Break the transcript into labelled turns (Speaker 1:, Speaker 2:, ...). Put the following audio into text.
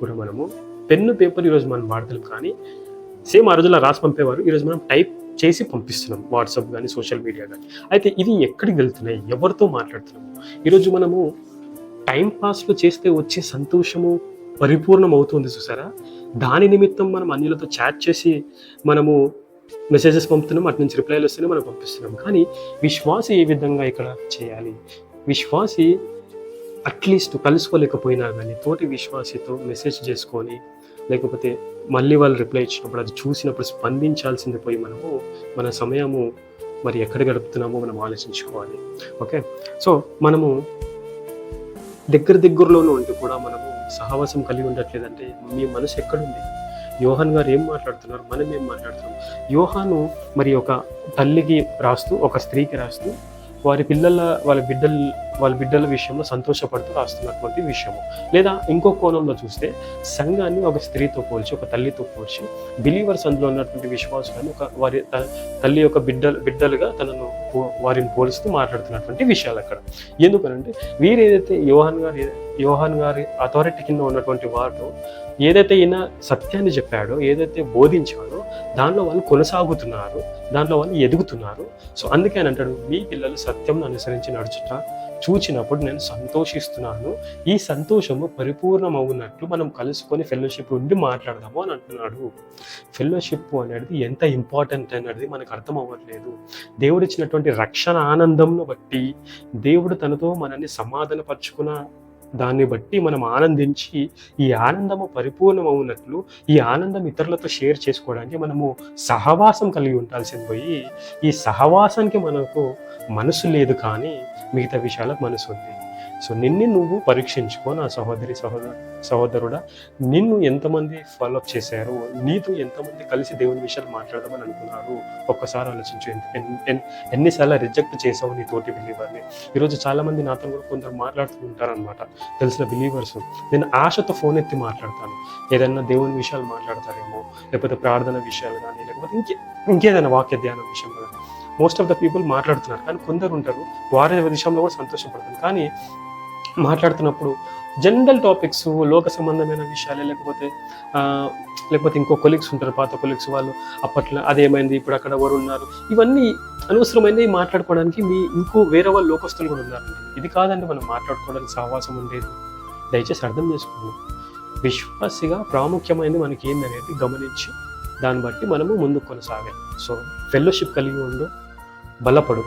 Speaker 1: కూడా మనము pen paper ఈరోజు మనం వాడతాం, కానీ సేమ్ ఆ రోజుల్లో రాసి పంపేవారు, ఈరోజు మనం టైప్ చేసి పంపిస్తున్నాం, వాట్సాప్ కానీ సోషల్ మీడియా కానీ. అయితే ఇది ఎక్కడికి వెళ్తున్నాయి, ఎవరితో మాట్లాడుతున్నాము? ఈరోజు మనము టైం పాస్లో చేస్తే వచ్చే సంతోషము పరిపూర్ణం అవుతుంది చూసారా, దాని నిమిత్తం మనం అన్యులతో చాట్ చేసి మనము మెసేజెస్ పంపుతున్నాం, అటు నుంచి రిప్లైలు వస్తేనే మనం పంపిస్తున్నాం. కానీ విశ్వాసి ఏ విధంగా ఇక్కడ చేయాలి? విశ్వాసి అట్లీస్ట్ కలుసుకోలేకపోయినా కానీ తోటి విశ్వాసితో మెసేజ్ చేసుకొని, లేకపోతే మళ్ళీ వాళ్ళు రిప్లై ఇచ్చినప్పుడు అది చూసినప్పుడు స్పందించాల్సింది పోయి మనము మన సమయము మరి ఎక్కడ గడుపుతున్నామో మనం ఆలోచించుకోవాలి. ఓకే, సో మనము దగ్గరలోనూ ఉంటూ కూడా మనము సహవాసం కలిగి ఉండట్లేదంటే మీ మనసు ఎక్కడుంది? యోహాన్ గారు ఏం మాట్లాడుతున్నారు, మనం ఏం మాట్లాడుతున్నాం? యోహాను మరి ఒక తల్లికి రాస్తూ, ఒక స్త్రీకి రాస్తూ వాళ్ళ బిడ్డల విషయంలో సంతోషపడుతూ రాస్తున్నటువంటి విషయము. లేదా ఇంకో కోణంలో చూస్తే సంఘాన్ని ఒక స్త్రీతో పోల్చి, ఒక తల్లితో పోల్చి, బిలీవర్స్ అందులో ఉన్నటువంటి విశ్వాసాన్ని వారి తల్లి యొక్క బిడ్డలుగా వారిని పోలుస్తూ మాట్లాడుతున్నటువంటి విషయాలు అక్కడ. ఎందుకనంటే వీరేదైతే యోహాన్ గారి అథారిటీ కింద ఉన్నటువంటి వారు ఏదైతే ఈయన సత్యాన్ని చెప్పాడో, ఏదైతే బోధించాడో దానిలో వాళ్ళు కొనసాగుతున్నారు, దాంట్లో వాళ్ళు ఎదుగుతున్నారు. సో అందుకే అని అంటాడు, మీ పిల్లలు సత్యం అనుసరించి నడుచుట చూచినప్పుడు నేను సంతోషిస్తున్నాను, ఈ సంతోషము పరిపూర్ణమవునట్లు మనం కలుసుకొని ఫెలోషిప్ ఉండి మాట్లాడదాము అని అంటున్నాడు. ఫెలోషిప్ అనేది ఎంత ఇంపార్టెంట్ అనేది మనకు అర్థం అవ్వట్లేదు. దేవుడు ఇచ్చినటువంటి రక్షణ ఆనందంను బట్టి, దేవుడు తనతో మనల్ని సమాధానపరుచుకున్న దాన్ని బట్టి మనం ఆనందించి, ఈ ఆనందము పరిపూర్ణమవునట్లు, ఈ ఆనందం ఇతరులతో షేర్ చేసుకోవడానికి మనము సహవాసం కలిగి ఉండాల్సింది పోయి, ఈ సహవాసానికి మనకు మనసు లేదు, కానీ మిగతా విషయాలకు మనసు ఉంది. సో నువ్వు పరీక్షించుకో నా సహోదరుడా, నిన్ను ఎంతమంది ఫాలోఅప్ చేశారు, నీతో ఎంతమంది కలిసి దేవుని విషయాలు మాట్లాడదామని అనుకున్నారు, ఒక్కసారి ఆలోచించు. ఎన్నిసార్లు రిజెక్ట్ చేసావు నీ తోటి బిలీవర్ని. ఈరోజు చాలామంది నాతో కూడా కొందరు మాట్లాడుతూ ఉంటారనమాట, తెలిసిన బిలీవర్స్. నేను ఆశతో ఫోన్ ఎత్తి మాట్లాడతాను, ఏదైనా దేవుని విషయాలు మాట్లాడతారేమో, లేకపోతే ప్రార్థన విషయాలు కానీ, లేకపోతే ఇంకేదైనా వాక్య ధ్యానం విషయం కానీ. మోస్ట్ ఆఫ్ ద పీపుల్ మాట్లాడుతున్నారు, కానీ కొందరు ఉంటారు వారి విషయంలో కూడా సంతోషపడతారు. కానీ మాట్లాడుతున్నప్పుడు జనరల్ టాపిక్స్, లోక సంబంధమైన విషయాలే, లేకపోతే ఇంకో కొలీగ్స్ ఉంటారు, పాత కొలీగ్స్, వాళ్ళు అప్పట్లో అదేమైంది, ఇప్పుడు అక్కడ ఎవరు ఉన్నారు, ఇవన్నీ అనవసరమైనవి మాట్లాడుకోవడానికి ఇంకో వేరే వాళ్ళు లోకస్తులు కూడా ఉన్నారండి. ఇది కాదండి మనం మాట్లాడుకోవడానికి సహవాసం ఉండేది. దయచేసి అర్థం చేసుకోండి. విశ్వాసిగా ప్రాముఖ్యమైనది మనకి ఏంది అనేది గమనించి దాన్ని బట్టి మనము ముందుకు కొనసాగాలి. సో ఫెలోషిప్ కలిగి ఉండు, బలపడు.